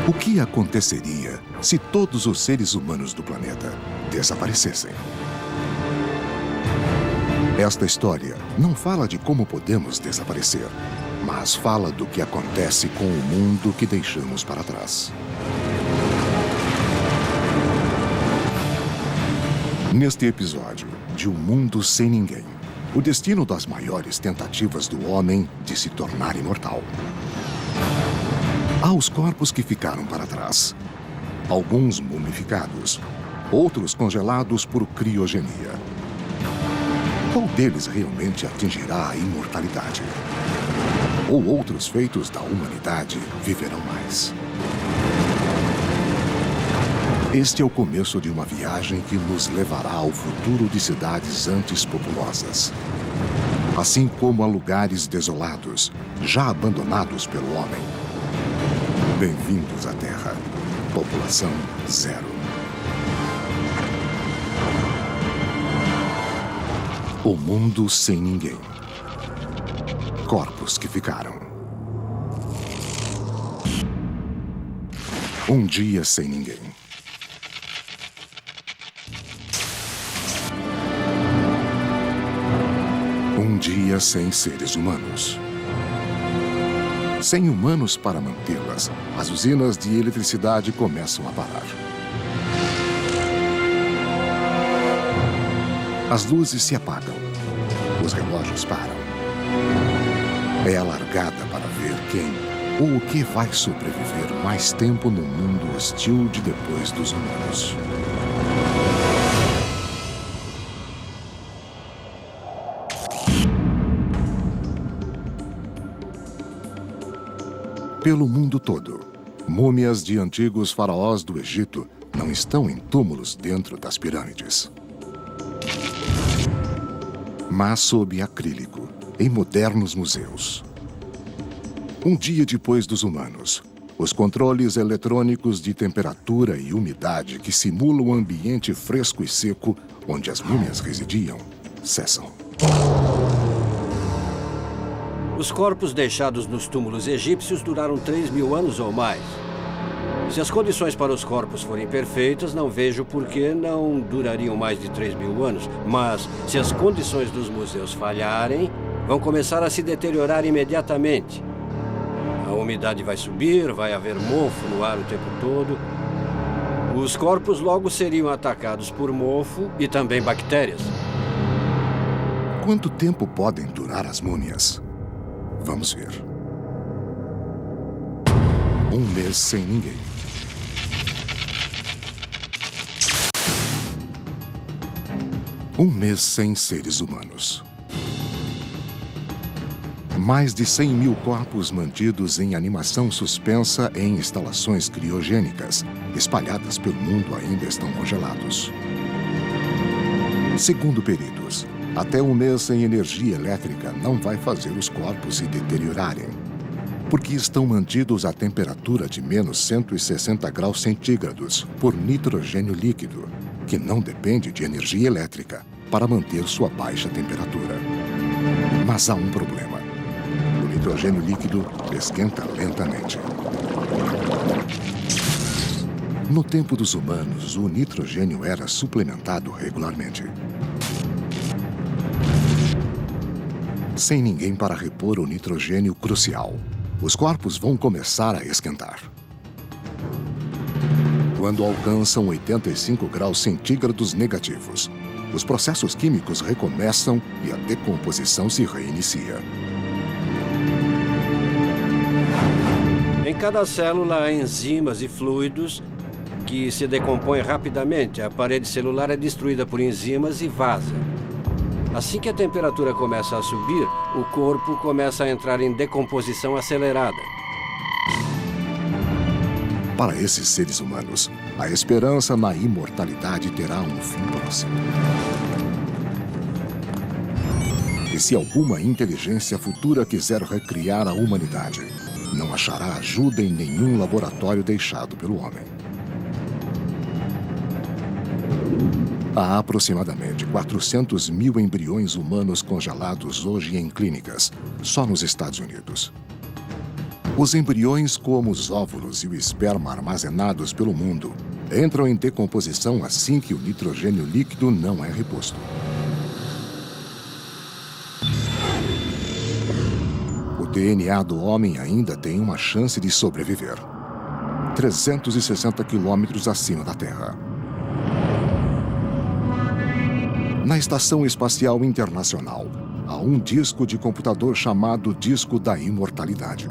O que aconteceria se todos os seres humanos do planeta desaparecessem? Esta história não fala de como podemos desaparecer, mas fala do que acontece com o mundo que deixamos para trás. Neste episódio de Um Mundo Sem Ninguém, o destino das maiores tentativas do homem de se tornar imortal. Há os corpos que ficaram para trás, alguns mumificados, outros congelados por criogenia. Qual deles realmente atingirá a imortalidade? Ou outros feitos da humanidade viverão mais? Este é o começo de uma viagem que nos levará ao futuro de cidades antes populosas, assim como a lugares desolados, já abandonados pelo homem. Bem-vindos à Terra. População zero. O mundo sem ninguém. Corpos que ficaram. Um dia sem ninguém. Um dia sem seres humanos. Sem humanos para mantê-las, as usinas de eletricidade começam a parar. As luzes se apagam. Os relógios param. É a largada para ver quem ou o que vai sobreviver mais tempo no mundo hostil de depois dos humanos. Pelo mundo todo, múmias de antigos faraós do Egito não estão em túmulos dentro das pirâmides, mas sob acrílico, em modernos museus. Um dia depois dos humanos, os controles eletrônicos de temperatura e umidade que simulam o ambiente fresco e seco onde as múmias residiam, cessam. Os corpos deixados nos túmulos egípcios duraram 3.000 anos ou mais. Se as condições para os corpos forem perfeitas, não vejo por que não durariam mais de 3.000 anos. Mas, se as condições dos museus falharem, vão começar a se deteriorar imediatamente. A umidade vai subir, vai haver mofo no ar o tempo todo. Os corpos logo seriam atacados por mofo e também bactérias. Quanto tempo podem durar as múmias? Vamos ver. Um mês sem ninguém. Um mês sem seres humanos. Mais de 100.000 corpos mantidos em animação suspensa em instalações criogênicas, espalhadas pelo mundo, ainda estão congelados. Segundo peritos, até um mês sem energia elétrica não vai fazer os corpos se deteriorarem, porque estão mantidos a temperatura de menos 160 graus centígrados por nitrogênio líquido, que não depende de energia elétrica para manter sua baixa temperatura. Mas há um problema. O nitrogênio líquido esquenta lentamente. No tempo dos humanos, o nitrogênio era suplementado regularmente. Sem ninguém para repor o nitrogênio crucial, os corpos vão começar a esquentar. Quando alcançam 85 graus centígrados negativos, os processos químicos recomeçam e a decomposição se reinicia. Em cada célula há enzimas e fluidos que se decompõem rapidamente. A parede celular é destruída por enzimas e vaza. Assim que a temperatura começa a subir, o corpo começa a entrar em decomposição acelerada. Para esses seres humanos, a esperança na imortalidade terá um fim próximo. E se alguma inteligência futura quiser recriar a humanidade, não achará ajuda em nenhum laboratório deixado pelo homem. Há aproximadamente 400.000 embriões humanos congelados hoje em clínicas, só nos Estados Unidos. Os embriões, como os óvulos e o esperma armazenados pelo mundo, entram em decomposição assim que o nitrogênio líquido não é reposto. O DNA do homem ainda tem uma chance de sobreviver. 360 quilômetros acima da Terra. Na Estação Espacial Internacional, há um disco de computador chamado Disco da Imortalidade.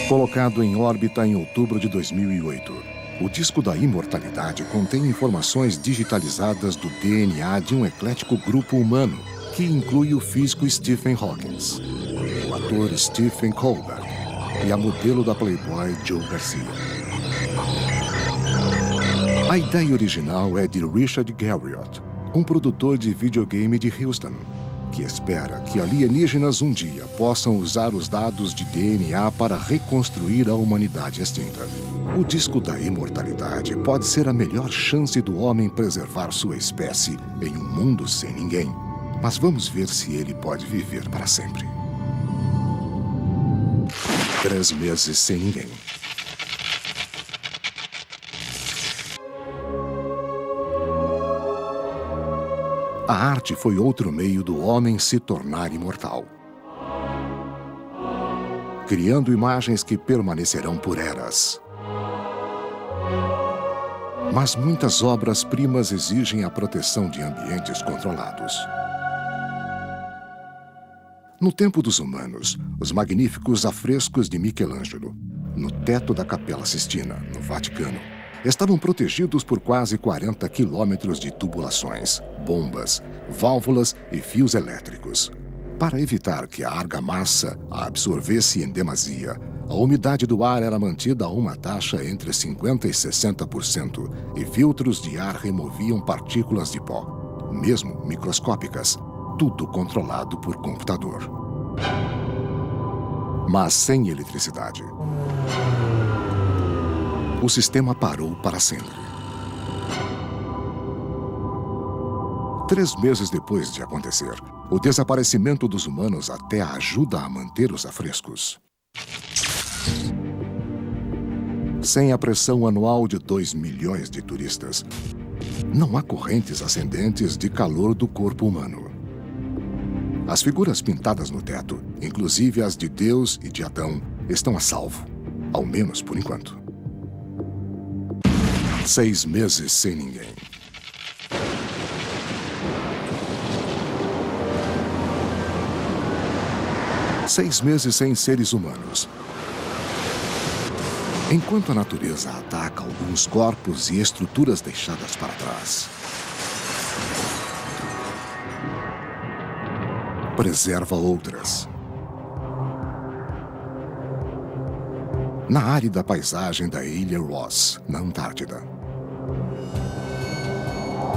Colocado em órbita em outubro de 2008, o Disco da Imortalidade contém informações digitalizadas do DNA de um eclético grupo humano, que inclui o físico Stephen Hawking, o ator Stephen Colbert e a modelo da Playboy Jo Garcia. A ideia original é de Richard Garriott, um produtor de videogame de Houston, que espera que alienígenas um dia possam usar os dados de DNA para reconstruir a humanidade extinta. O Disco da Imortalidade pode ser a melhor chance do homem preservar sua espécie em um mundo sem ninguém. Mas vamos ver se ele pode viver para sempre. 3 meses sem ninguém. A arte foi outro meio do homem se tornar imortal, criando imagens que permanecerão por eras. Mas muitas obras-primas exigem a proteção de ambientes controlados. No tempo dos humanos, os magníficos afrescos de Michelangelo, no teto da Capela Sistina, no Vaticano, estavam protegidos por quase 40 quilômetros de tubulações, bombas, válvulas e fios elétricos. Para evitar que a argamassa a absorvesse em demasia, a umidade do ar era mantida a uma taxa entre 50% e 60%, e filtros de ar removiam partículas de pó, mesmo microscópicas, tudo controlado por computador. Mas sem eletricidade. O sistema parou para sempre. 3 meses depois de acontecer, o desaparecimento dos humanos até ajuda a manter os afrescos. Sem a pressão anual de 2 milhões de turistas, não há correntes ascendentes de calor do corpo humano. As figuras pintadas no teto, inclusive as de Deus e de Adão, estão a salvo, ao menos por enquanto. 6 meses sem ninguém. Seis meses sem seres humanos. Enquanto a natureza ataca alguns corpos e estruturas deixadas para trás, preserva outras. Na árida paisagem da ilha Ross, na Antártida,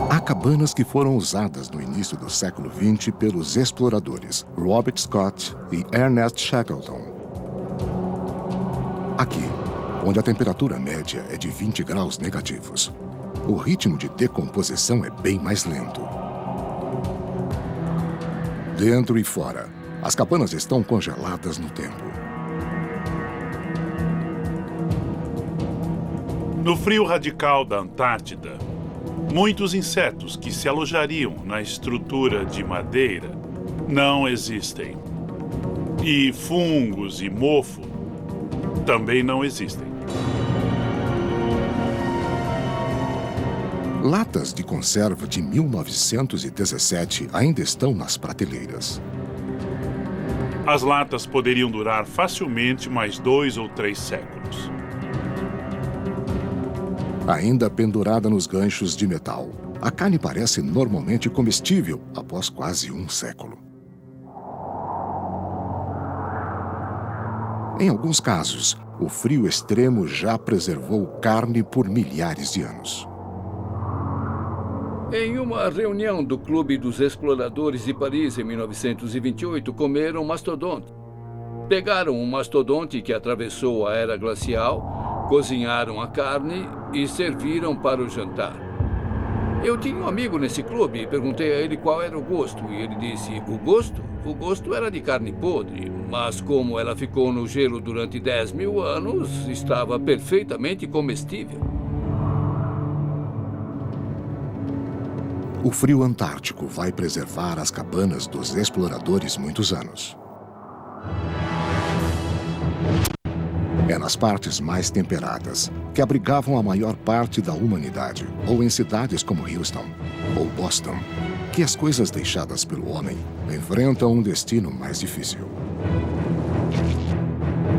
há cabanas que foram usadas no início do século XX pelos exploradores Robert Scott e Ernest Shackleton. Aqui, onde a temperatura média é de 20 graus negativos, o ritmo de decomposição é bem mais lento. Dentro e fora, as cabanas estão congeladas no tempo. No frio radical da Antártida, muitos insetos que se alojariam na estrutura de madeira não existem. E fungos e mofo também não existem. Latas de conserva de 1917 ainda estão nas prateleiras. As latas poderiam durar facilmente mais 2 ou 3 séculos. Ainda pendurada nos ganchos de metal, a carne parece normalmente comestível após quase 1 século. Em alguns casos, o frio extremo já preservou carne por milhares de anos. Em uma reunião do Clube dos Exploradores de Paris em 1928, comeram mastodonte. Pegaram um mastodonte que atravessou a era glacial, cozinharam a carne e serviram para o jantar. Eu tinha um amigo nesse clube e perguntei a ele qual era o gosto. E ele disse, o gosto? O gosto era de carne podre. Mas como ela ficou no gelo durante 10 mil anos, estava perfeitamente comestível. O frio antártico vai preservar as cabanas dos exploradores muitos anos. É nas partes mais temperadas, que abrigavam a maior parte da humanidade, ou em cidades como Houston ou Boston, que as coisas deixadas pelo homem enfrentam um destino mais difícil.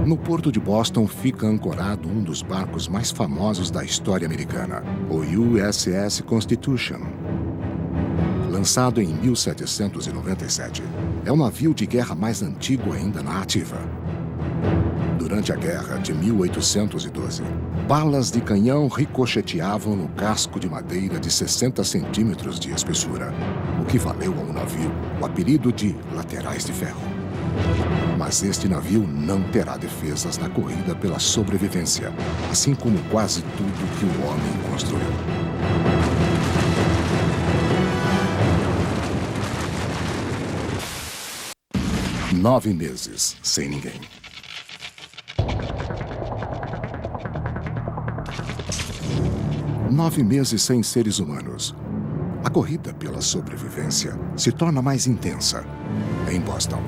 No porto de Boston fica ancorado um dos barcos mais famosos da história americana, o USS Constitution. Lançado em 1797, é o navio de guerra mais antigo ainda na ativa. Durante a guerra de 1812, balas de canhão ricocheteavam no casco de madeira de 60 centímetros de espessura, o que valeu ao navio o apelido de Laterais de Ferro. Mas este navio não terá defesas na corrida pela sobrevivência, assim como quase tudo que o homem construiu. Nove meses sem ninguém. Nove meses sem seres humanos. A corrida pela sobrevivência se torna mais intensa. Em Boston,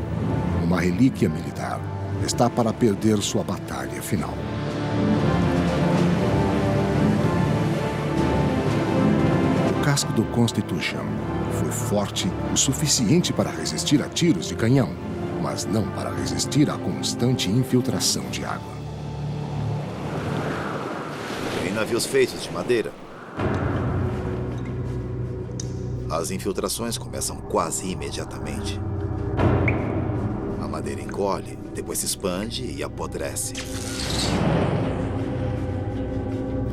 uma relíquia militar está para perder sua batalha final. O casco do Constitution foi forte o suficiente para resistir a tiros de canhão, mas não para resistir à constante infiltração de água. Em navios feitos de madeira, as infiltrações começam quase imediatamente. A madeira encolhe, depois se expande e apodrece.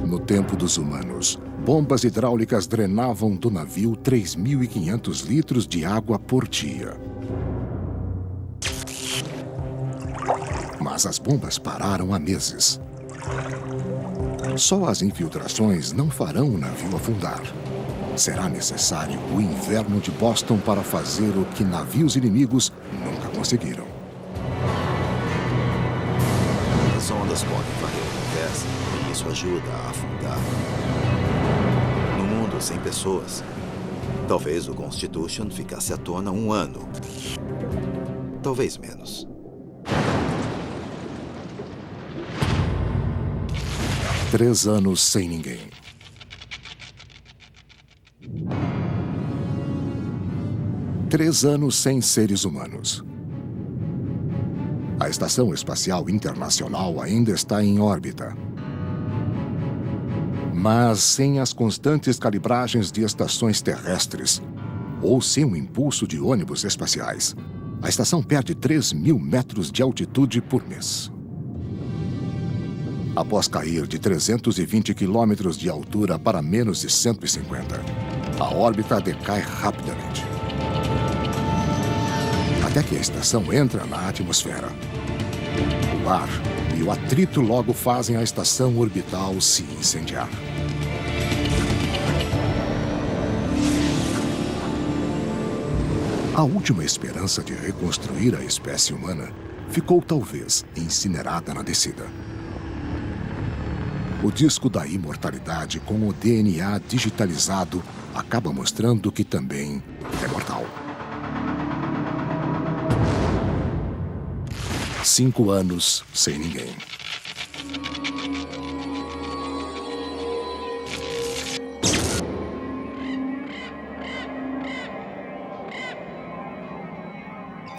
No tempo dos humanos, bombas hidráulicas drenavam do navio 3.500 litros de água por dia. Mas as bombas pararam há meses. Só as infiltrações não farão o navio afundar. Será necessário o inverno de Boston para fazer o que navios inimigos nunca conseguiram. As ondas podem varrer o pés e isso ajuda a afundar. No mundo sem pessoas, talvez o Constitution ficasse à tona 1 ano. Talvez menos. Três anos sem ninguém. Três anos sem seres humanos. A Estação Espacial Internacional ainda está em órbita. Mas sem as constantes calibragens de estações terrestres, ou sem o impulso de ônibus espaciais, a estação perde 3.000 metros de altitude por mês. Após cair de 320 quilômetros de altura para menos de 150, a órbita decai rapidamente. Até que a estação entra na atmosfera. O ar e o atrito logo fazem a estação orbital se incendiar. A última esperança de reconstruir a espécie humana ficou talvez incinerada na descida. O disco da imortalidade com o DNA digitalizado acaba mostrando que também é mortal. 5 anos sem ninguém.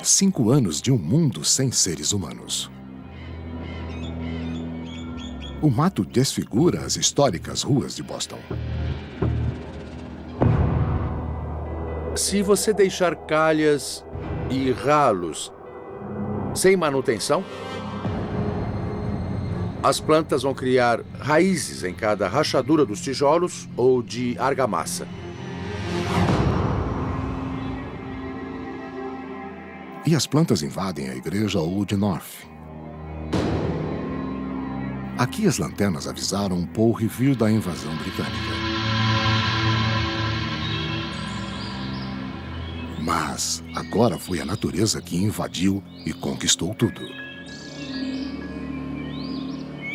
Cinco anos de um mundo sem seres humanos. O mato desfigura as históricas ruas de Boston. Se você deixar calhas e ralos sem manutenção, as plantas vão criar raízes em cada rachadura dos tijolos ou de argamassa. E as plantas invadem a igreja Old North. Aqui as lanternas avisaram Paul Revere da invasão britânica. Mas agora foi a natureza que invadiu e conquistou tudo.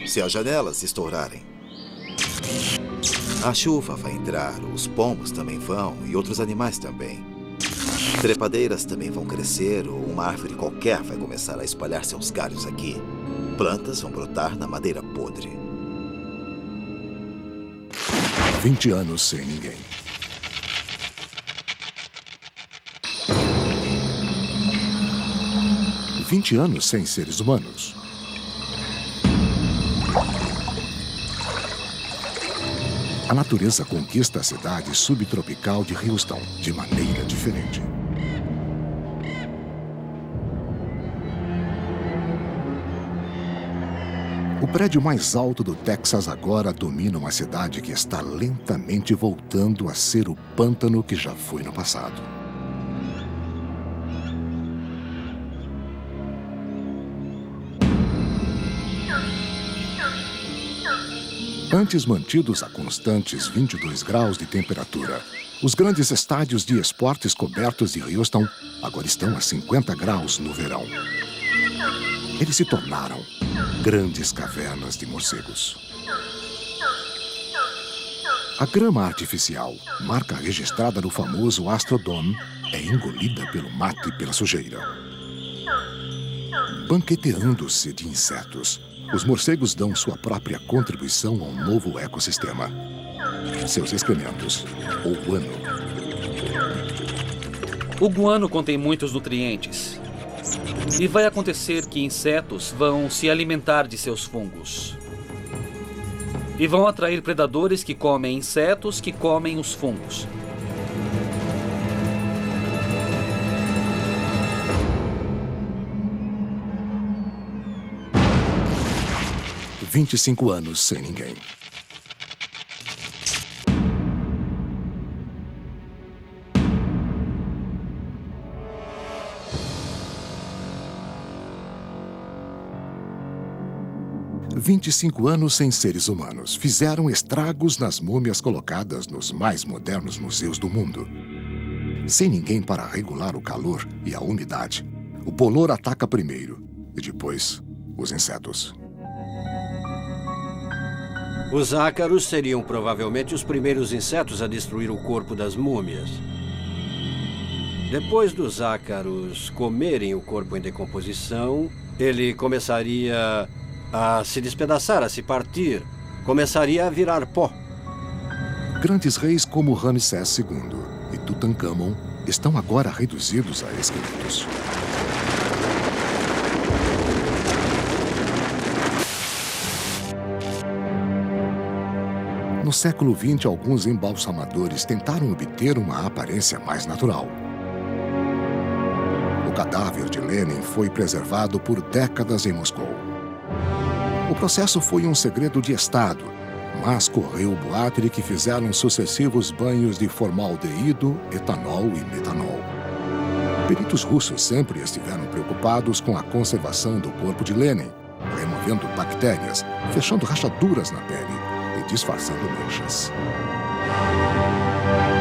Se as janelas estourarem, a chuva vai entrar, os pombos também vão e outros animais também. Trepadeiras também vão crescer ou uma árvore qualquer vai começar a espalhar seus galhos aqui. Plantas vão brotar na madeira podre. 20 anos sem ninguém. "20 anos sem seres humanos. A natureza conquista a cidade subtropical de Houston de maneira diferente. O prédio mais alto do Texas agora domina uma cidade que está lentamente voltando a ser o pântano que já foi no passado. Antes mantidos a constantes 22 graus de temperatura, os grandes estádios de esportes cobertos de Houston agora estão a 50 graus no verão. Eles se tornaram grandes cavernas de morcegos. A grama artificial, marca registrada no famoso Astrodome, é engolida pelo mato e pela sujeira. Banqueteando-se de insetos, os morcegos dão sua própria contribuição ao novo ecossistema. Seus excrementos, o guano. O guano contém muitos nutrientes. E vai acontecer que insetos vão se alimentar de seus fungos. E vão atrair predadores que comem insetos que comem os fungos. – 25 anos sem ninguém. – 25 anos sem seres humanos fizeram estragos nas múmias colocadas nos mais modernos museus do mundo. Sem ninguém para regular o calor e a umidade, o bolor ataca primeiro e depois os insetos. Os ácaros seriam provavelmente os primeiros insetos a destruir o corpo das múmias. Depois dos ácaros comerem o corpo em decomposição, ele começaria a se despedaçar, a se partir, começaria a virar pó. Grandes reis como Ramsés II e Tutankhamon estão agora reduzidos a esqueletos. No século XX, alguns embalsamadores tentaram obter uma aparência mais natural. O cadáver de Lenin foi preservado por décadas em Moscou. O processo foi um segredo de Estado, mas correu o boato de que fizeram sucessivos banhos de formaldeído, etanol e metanol. Peritos russos sempre estiveram preocupados com a conservação do corpo de Lenin, removendo bactérias, fechando rachaduras na pele e disfarçando manchas.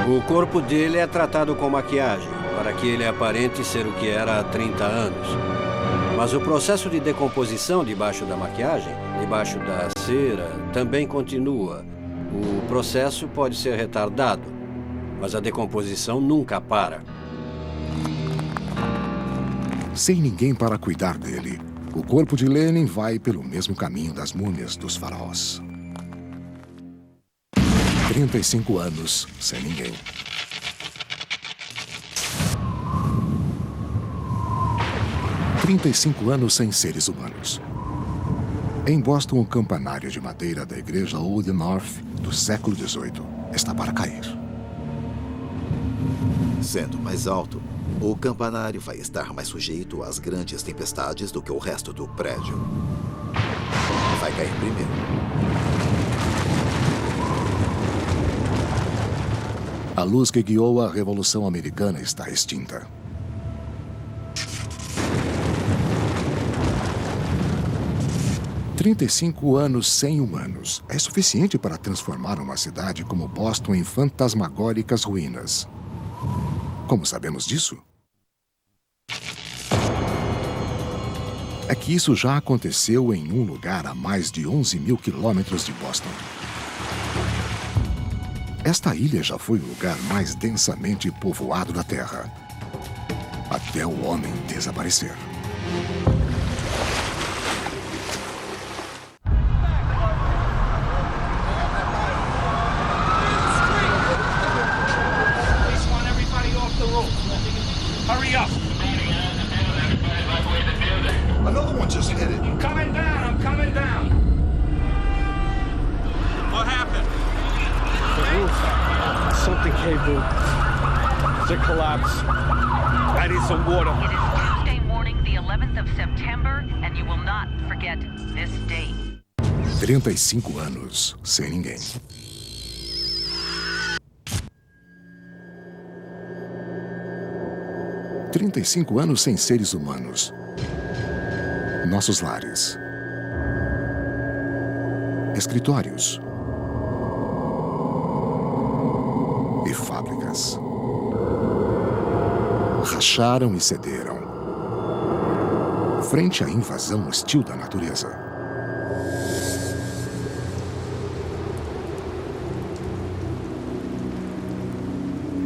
O corpo dele é tratado com maquiagem, para que ele aparente ser o que era há 30 anos. Mas o processo de decomposição debaixo da maquiagem, debaixo da cera, também continua. O processo pode ser retardado, mas a decomposição nunca para. Sem ninguém para cuidar dele, o corpo de Lenin vai pelo mesmo caminho das múmias dos faraós. 35 anos sem ninguém. – 35 anos sem seres humanos. Em Boston, o campanário de madeira da igreja Old North do século XVIII está para cair. Sendo mais alto, o campanário vai estar mais sujeito às grandes tempestades do que o resto do prédio. Vai cair primeiro. A luz que guiou a Revolução Americana está extinta. – 35 anos sem humanos é suficiente para transformar uma cidade como Boston em fantasmagóricas ruínas. Como sabemos disso? É que isso já aconteceu em um lugar a mais de 11 mil quilômetros de Boston. Esta ilha já foi o lugar mais densamente povoado da Terra, até o homem desaparecer. Hurry up! Another one just hit it. I'm coming down! What happened? The roof. Something caved in. It collapsed. I need some water. It is Tuesday morning, the 11th of September, and you will not forget this date. 35 anos sem ninguém. "35 anos sem seres humanos. Nossos lares. Escritórios. E fábricas. Racharam e cederam. Frente à invasão hostil da natureza.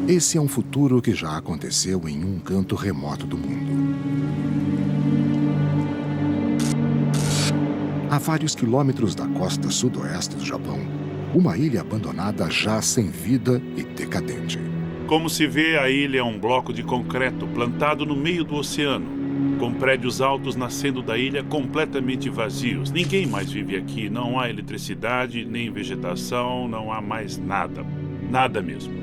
Esse é um futuro que já aconteceu em um canto remoto do mundo. A vários quilômetros da costa sudoeste do Japão, uma ilha abandonada já sem vida e decadente. Como se vê, a ilha é um bloco de concreto plantado no meio do oceano, com prédios altos nascendo da ilha completamente vazios. Ninguém mais vive aqui, não há eletricidade, nem vegetação, não há mais nada. Nada mesmo.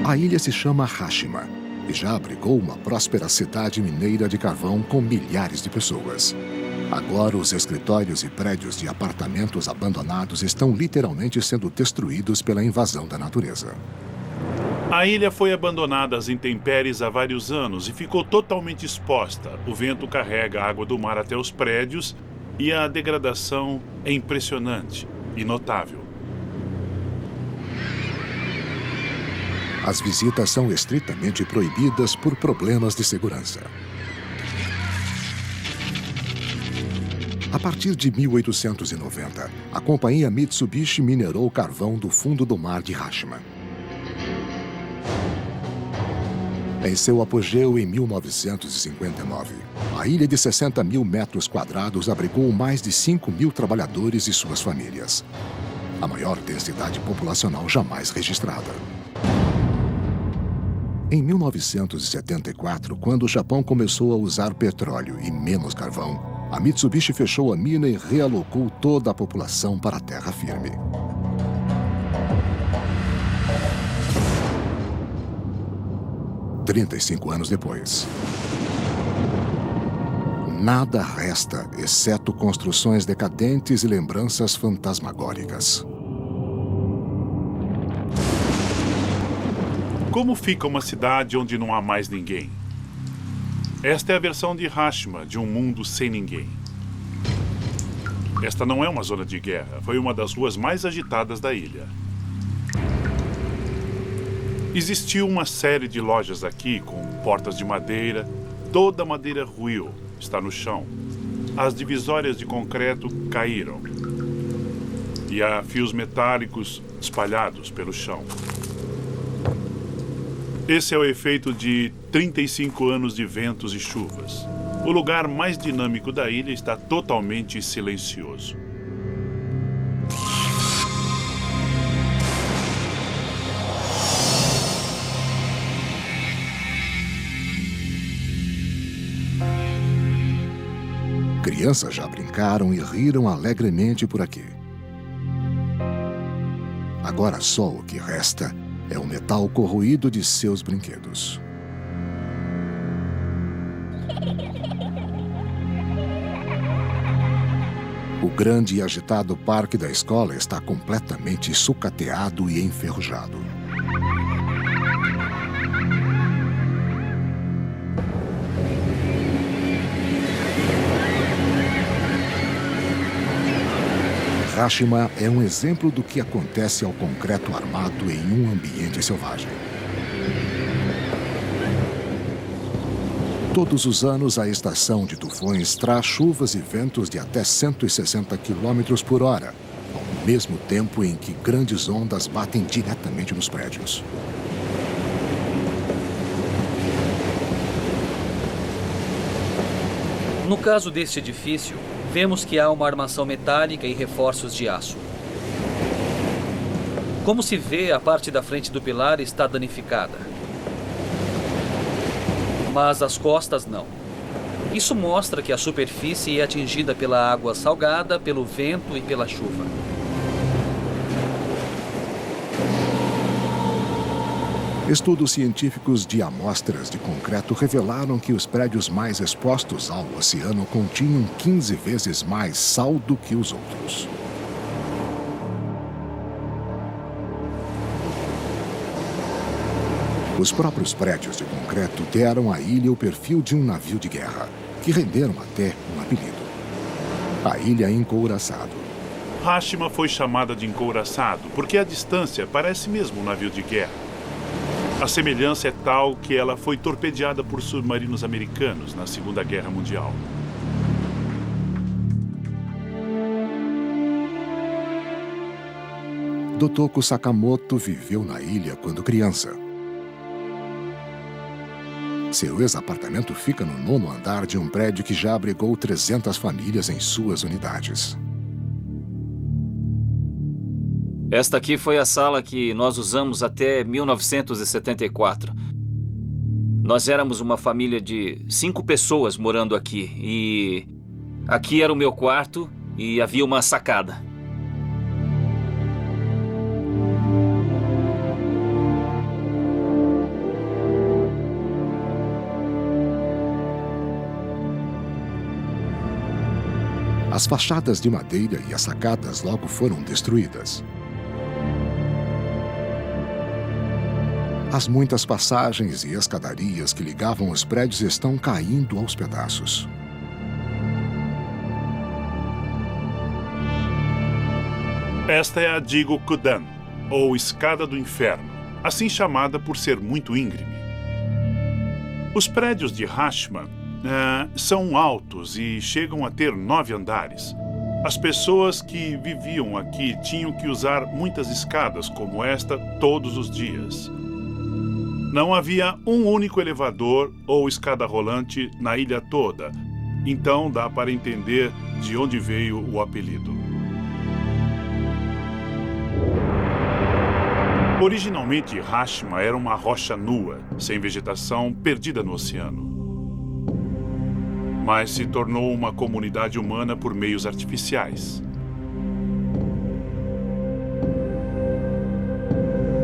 A ilha se chama Hashima e já abrigou uma próspera cidade mineira de carvão com milhares de pessoas. Agora, os escritórios e prédios de apartamentos abandonados estão literalmente sendo destruídos pela invasão da natureza. A ilha foi abandonada às intempéries há vários anos e ficou totalmente exposta. O vento carrega a água do mar até os prédios e a degradação é impressionante e notável. As visitas são estritamente proibidas por problemas de segurança. A partir de 1890, a companhia Mitsubishi minerou carvão do fundo do mar de Hashima. Em seu apogeu em 1959, a ilha de 60 mil metros quadrados abrigou mais de 5 mil trabalhadores e suas famílias. A maior densidade populacional jamais registrada. Em 1974, quando o Japão começou a usar petróleo e menos carvão, a Mitsubishi fechou a mina e realocou toda a população para a terra firme. "35 anos depois. Nada resta exceto construções decadentes e lembranças fantasmagóricas. Como fica uma cidade onde não há mais ninguém? Esta é a versão de Hashima, de um mundo sem ninguém. Esta não é uma zona de guerra, foi uma das ruas mais agitadas da ilha. Existiu uma série de lojas aqui com portas de madeira, toda a madeira ruiu, está no chão. As divisórias de concreto caíram e há fios metálicos espalhados pelo chão. Esse é o efeito de 35 anos de ventos e chuvas. O lugar mais dinâmico da ilha está totalmente silencioso. Crianças já brincaram e riram alegremente por aqui. Agora só o que resta é o metal corroído de seus brinquedos. O grande e agitado parque da escola está completamente sucateado e enferrujado. Hiroshima é um exemplo do que acontece ao concreto armado em um ambiente selvagem. Todos os anos, a estação de tufões traz chuvas e ventos de até 160 km por hora, ao mesmo tempo em que grandes ondas batem diretamente nos prédios. No caso deste edifício, vemos que há uma armação metálica e reforços de aço. Como se vê, a parte da frente do pilar está danificada. Mas as costas não. Isso mostra que a superfície é atingida pela água salgada, pelo vento e pela chuva. Estudos científicos de amostras de concreto revelaram que os prédios mais expostos ao oceano continham 15 vezes mais sal do que os outros. Os próprios prédios de concreto deram à ilha o perfil de um navio de guerra, que renderam até um apelido: a Ilha Encouraçado. Hiroshima foi chamada de encouraçado porque a distância parece mesmo um navio de guerra. A semelhança é tal que ela foi torpedeada por submarinos americanos na Segunda Guerra Mundial. Dotoko Sakamoto viveu na ilha quando criança. Seu ex-apartamento fica no 9º andar de um prédio que já abrigou 300 famílias em suas unidades. Esta aqui foi a sala que nós usamos até 1974. Nós éramos uma família de 5 pessoas morando aqui. E aqui era o meu quarto e havia uma sacada. As fachadas de madeira e as sacadas logo foram destruídas. As muitas passagens e escadarias que ligavam os prédios estão caindo aos pedaços. Esta é a Jigokudan, ou Escada do Inferno, assim chamada por ser muito íngreme. Os prédios de Hiroshima são altos e chegam a ter 9 andares. As pessoas que viviam aqui tinham que usar muitas escadas como esta todos os dias. Não havia um único elevador ou escada rolante na ilha toda, então dá para entender de onde veio o apelido. Originalmente, Hiroshima era uma rocha nua, sem vegetação, perdida no oceano. Mas se tornou uma comunidade humana por meios artificiais.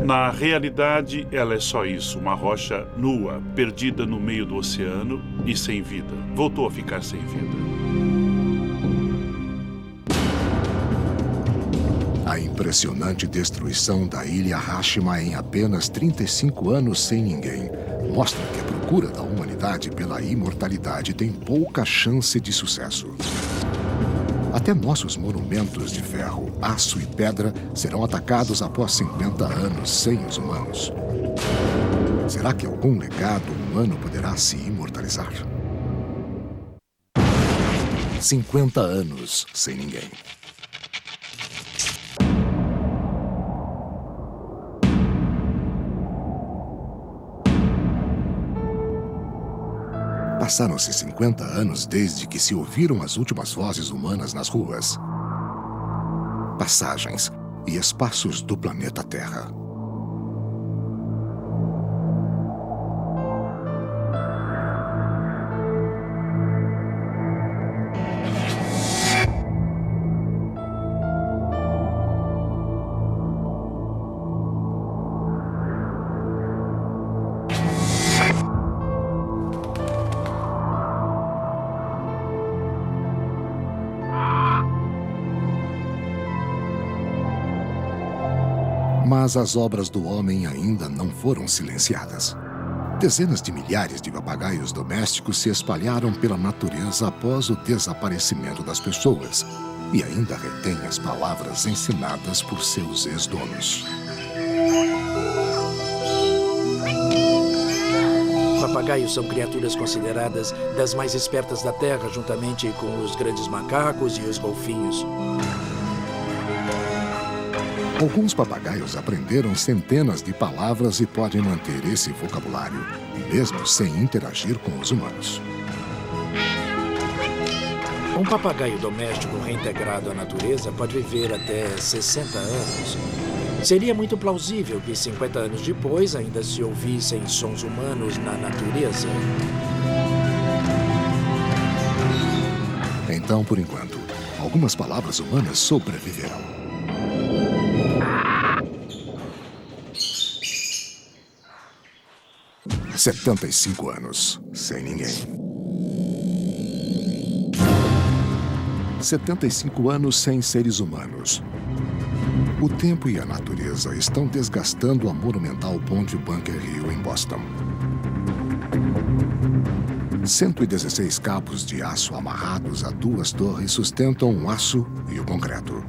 Na realidade, ela é só isso, uma rocha nua, perdida no meio do oceano e sem vida. Voltou a ficar sem vida. A impressionante destruição da ilha Hiroshima em apenas 35 anos sem ninguém mostra que a procura da humanidade pela imortalidade tem pouca chance de sucesso. Até nossos monumentos de ferro, aço e pedra serão atacados após 50 anos sem os humanos. Será que algum legado humano poderá se imortalizar? 50 anos sem ninguém. Passaram-se 50 anos desde que se ouviram as últimas vozes humanas nas ruas, passagens e espaços do planeta Terra. Mas as obras do homem ainda não foram silenciadas. Dezenas de milhares de papagaios domésticos se espalharam pela natureza após o desaparecimento das pessoas. e ainda retém as palavras ensinadas por seus ex-donos. Papagaios são criaturas consideradas das mais espertas da Terra, juntamente com os grandes macacos e os golfinhos. Alguns papagaios aprenderam centenas de palavras e podem manter esse vocabulário, mesmo sem interagir com os humanos. Um papagaio doméstico reintegrado à natureza pode viver até 60 anos. Seria muito plausível que 50 anos depois ainda se ouvissem sons humanos na natureza. Então, por enquanto, algumas palavras humanas sobreviverão. – 75 anos, sem ninguém. 75 anos sem seres humanos. O tempo e a natureza estão desgastando a monumental ponte Bunker Hill em Boston. 116 cabos de aço amarrados a duas torres sustentam o aço e o concreto.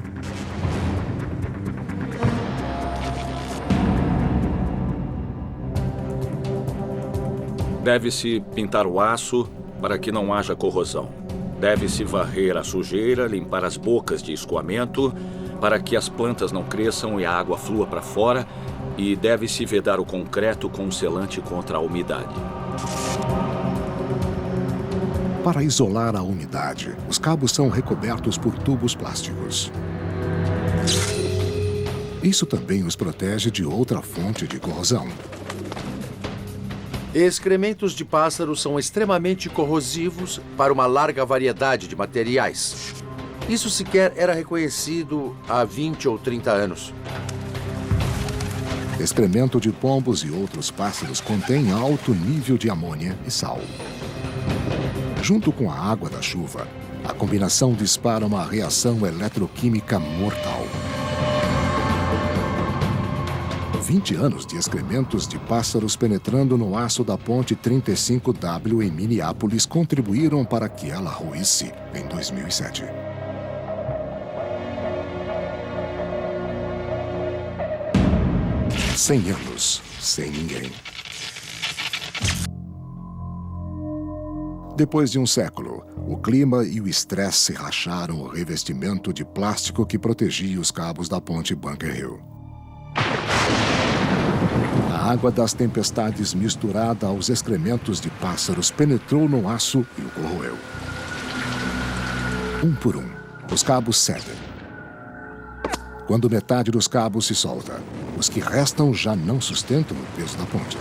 Deve-se pintar o aço para que não haja corrosão. Deve-se varrer a sujeira, limpar as bocas de escoamento para que as plantas não cresçam e a água flua para fora, e deve-se vedar o concreto com um selante contra a umidade. Para isolar a umidade, os cabos são recobertos por tubos plásticos. Isso também os protege de outra fonte de corrosão. Excrementos de pássaros são extremamente corrosivos para uma larga variedade de materiais. Isso sequer era reconhecido há 20 ou 30 anos. Excremento de pombos e outros pássaros contém alto nível de amônia e sal. Junto com a água da chuva, a combinação dispara uma reação eletroquímica mortal. 20 anos de excrementos de pássaros penetrando no aço da ponte 35W em Minneapolis contribuíram para que ela ruísse em 2007. Cem anos sem ninguém. Depois de um século, o clima e o estresse racharam o revestimento de plástico que protegia os cabos da ponte Bunker Hill. A água das tempestades misturada aos excrementos de pássaros penetrou no aço e o corroeu. Um por um, os cabos cedem. Quando metade dos cabos se solta, os que restam já não sustentam o peso da ponte.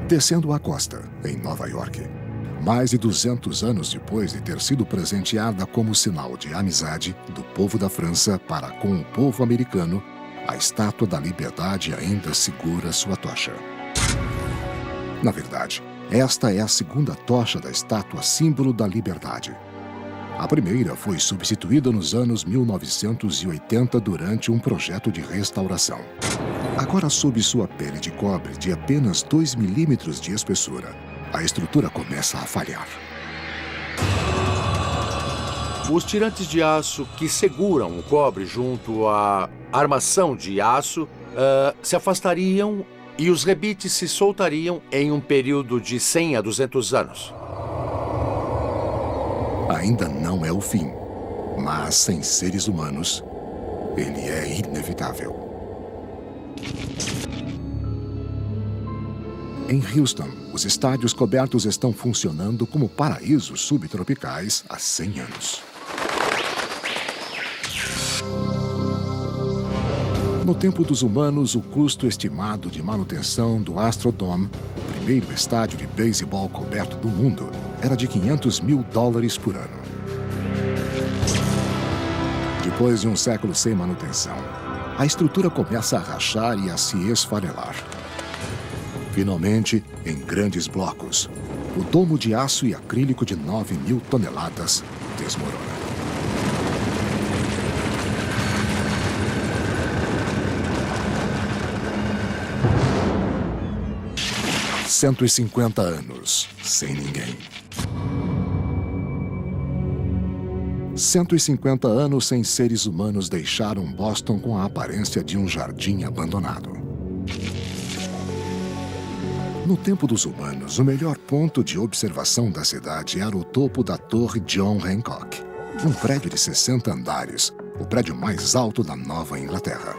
Descendo a costa, em Nova York, mais de 200 anos depois de ter sido presenteada como sinal de amizade do povo da França para com o povo americano, a Estátua da Liberdade ainda segura sua tocha. Na verdade, esta é a segunda tocha da estátua símbolo da liberdade. A primeira foi substituída nos anos 1980 durante um projeto de restauração. Agora, sob sua pele de cobre de apenas 2 milímetros de espessura, a estrutura começa a falhar. Os tirantes de aço que seguram o cobre junto à armação de aço se afastariam e os rebites se soltariam em um período de 100 a 200 anos. Ainda não é o fim, mas sem seres humanos, ele é inevitável. Em Houston, os estádios cobertos estão funcionando como paraísos subtropicais há 100 anos. No tempo dos humanos, o custo estimado de manutenção do Astrodome, o primeiro estádio de beisebol coberto do mundo, era de $500 mil por ano. Depois de um século sem manutenção, a estrutura começa a rachar e a se esfarelar. Finalmente, em grandes blocos, o domo de aço e acrílico de 9.000 toneladas desmorona. 150 anos sem ninguém. 150 anos sem seres humanos deixaram Boston com a aparência de um jardim abandonado. No tempo dos humanos, o melhor ponto de observação da cidade era o topo da Torre John Hancock, um prédio de 60 andares, o prédio mais alto da Nova Inglaterra.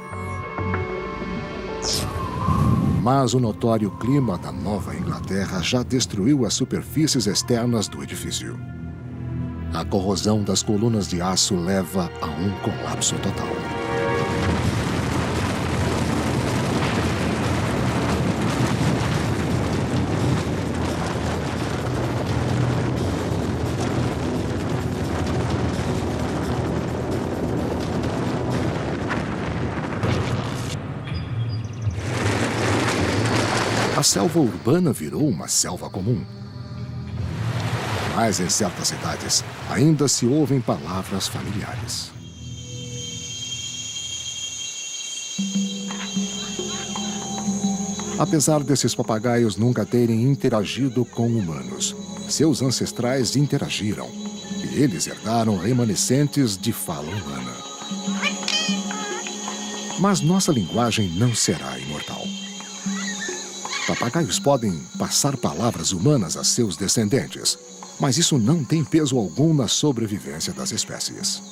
Mas o notório clima da Nova Inglaterra já destruiu as superfícies externas do edifício. A corrosão das colunas de aço leva a um colapso total. A selva urbana virou uma selva comum. Mas em certas cidades ainda se ouvem palavras familiares. Apesar desses papagaios nunca terem interagido com humanos, seus ancestrais interagiram e eles herdaram remanescentes de fala humana. Mas nossa linguagem não será imortal. Papagaios podem passar palavras humanas a seus descendentes, mas isso não tem peso algum na sobrevivência das espécies.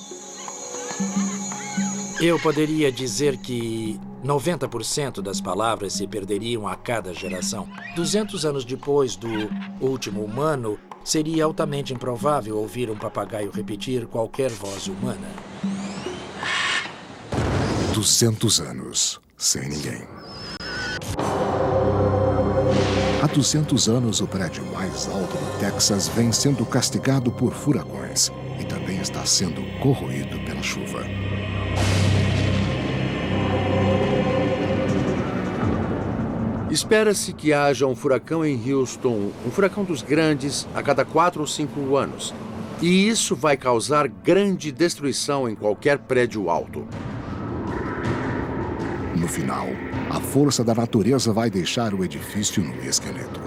Eu poderia dizer que 90% das palavras se perderiam a cada geração. 200 anos depois do último humano, seria altamente improvável ouvir um papagaio repetir qualquer voz humana. 200 anos sem ninguém. Há 200 anos, o prédio mais alto do Texas vem sendo castigado por furacões e também está sendo corroído pela chuva. Espera-se que haja um furacão em Houston, um furacão dos grandes, a cada 4 ou 5 anos. E isso vai causar grande destruição em qualquer prédio alto. No final, a força da natureza vai deixar o edifício no esqueleto.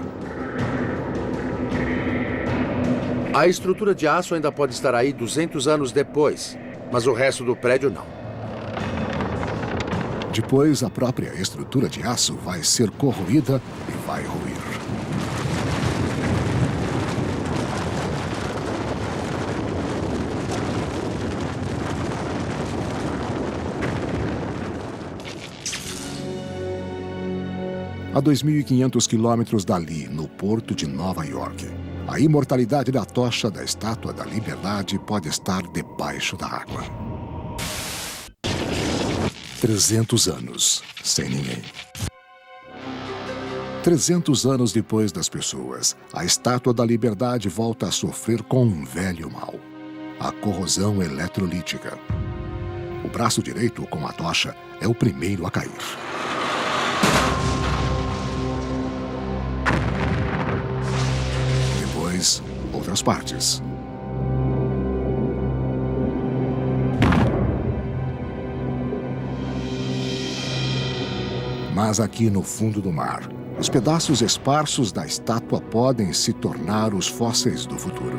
A estrutura de aço ainda pode estar aí 200 anos depois, mas o resto do prédio não. Depois, a própria estrutura de aço vai ser corroída e vai ruir. A 2.500 quilômetros dali, no porto de Nova York, a imortalidade da tocha da Estátua da Liberdade pode estar debaixo da água. 300 anos sem ninguém. 300 anos depois das pessoas, a Estátua da Liberdade volta a sofrer com um velho mal: a corrosão eletrolítica. O braço direito com a tocha é o primeiro a cair. Depois, outras partes. Mas aqui no fundo do mar, os pedaços esparsos da estátua podem se tornar os fósseis do futuro.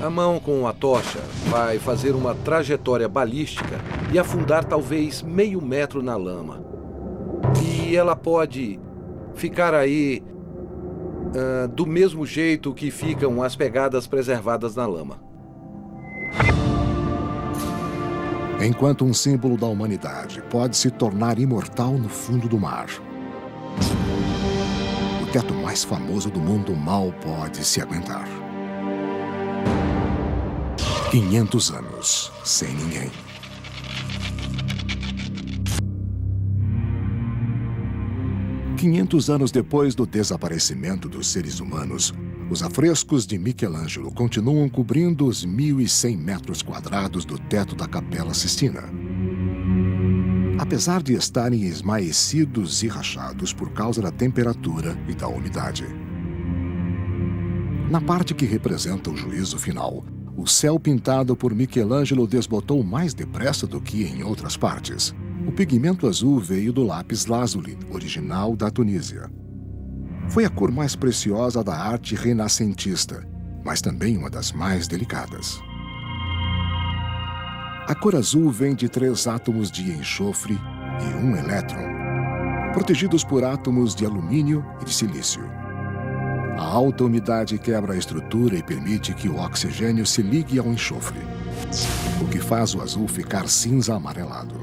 A mão com a tocha vai fazer uma trajetória balística e afundar talvez meio metro na lama. E ela pode ficar aí do mesmo jeito que ficam as pegadas preservadas na lama. Enquanto um símbolo da humanidade pode se tornar imortal no fundo do mar, o teto mais famoso do mundo mal pode se aguentar. 500 anos sem ninguém. $500 anos depois do desaparecimento dos seres humanos, os afrescos de Michelangelo continuam cobrindo os 1.100 metros quadrados do teto da Capela Sistina. Apesar de estarem esmaecidos e rachados por causa da temperatura e da umidade. Na parte que representa o juízo final, o céu pintado por Michelangelo desbotou mais depressa do que em outras partes. O pigmento azul veio do lápis lazuli, original da Tunísia. Foi a cor mais preciosa da arte renascentista, mas também uma das mais delicadas. A cor azul vem de 3 átomos de enxofre e 1 elétron, protegidos por átomos de alumínio e de silício. A alta umidade quebra a estrutura e permite que o oxigênio se ligue ao enxofre, o que faz o azul ficar cinza amarelado.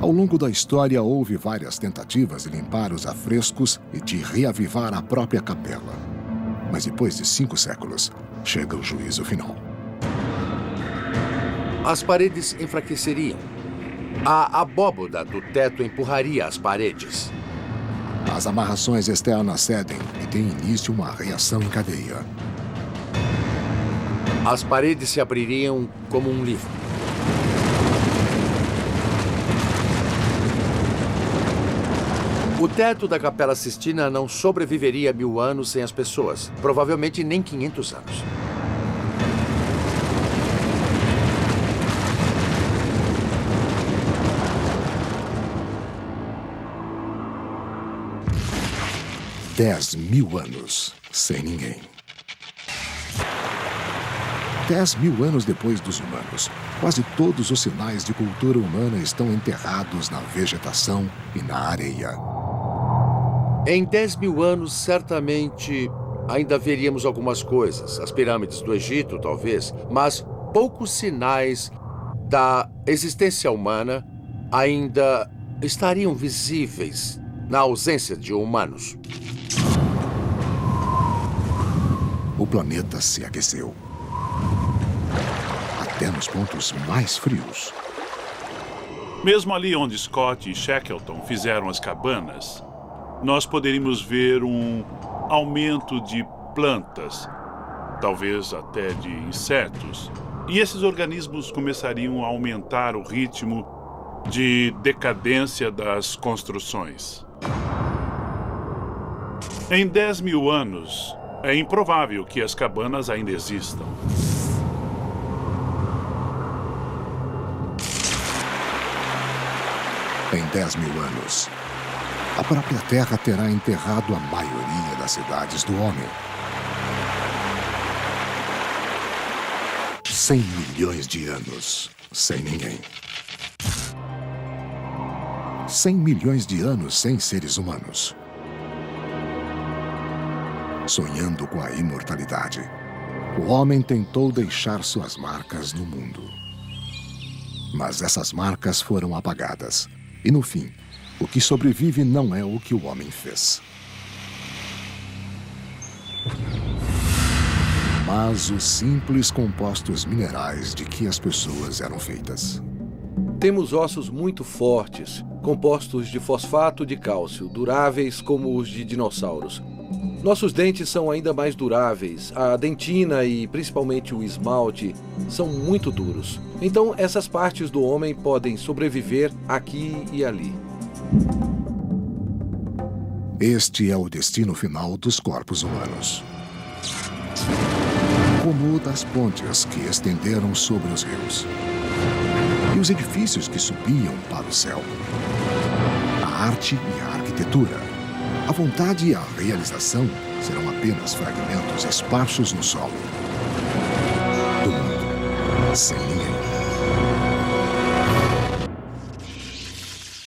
Ao longo da história, houve várias tentativas de limpar os afrescos e de reavivar a própria capela. Mas depois de 5 séculos, chega o juízo final. As paredes enfraqueceriam. A abóboda do teto empurraria as paredes. As amarrações externas cedem e tem início uma reação em cadeia. As paredes se abririam como um livro. O teto da Capela Sistina não sobreviveria 1000 anos sem as pessoas. Provavelmente nem 500 anos. $10.000 anos sem ninguém. 10.000 anos depois dos humanos, quase todos os sinais de cultura humana estão enterrados na vegetação e na areia. Em 10.000 anos, certamente, ainda veríamos algumas coisas. As pirâmides do Egito, talvez, mas poucos sinais da existência humana ainda estariam visíveis na ausência de humanos. O planeta se aqueceu. Até nos pontos mais frios. Mesmo ali onde Scott e Shackleton fizeram as cabanas, nós poderíamos ver um aumento de plantas, talvez até de insetos. E esses organismos começariam a aumentar o ritmo de decadência das construções. Em 10.000 anos, é improvável que as cabanas ainda existam. Em 10.000 anos, a própria Terra terá enterrado a maioria das cidades do homem. 100 milhões de anos sem ninguém. 100 milhões de anos sem seres humanos. Sonhando com a imortalidade, o homem tentou deixar suas marcas no mundo. Mas essas marcas foram apagadas. E no fim, o que sobrevive não é o que o homem fez, mas os simples compostos minerais de que as pessoas eram feitas. Temos ossos muito fortes, compostos de fosfato de cálcio, duráveis como os de dinossauros. Nossos dentes são ainda mais duráveis. A dentina e principalmente o esmalte são muito duros. Então, essas partes do homem podem sobreviver aqui e ali. Este é o destino final dos corpos humanos. Como o das pontes que estenderam sobre os rios. E os edifícios que subiam para o céu. A arte e a arquitetura. A vontade e a realização serão apenas fragmentos esparsos no solo. Do mundo sem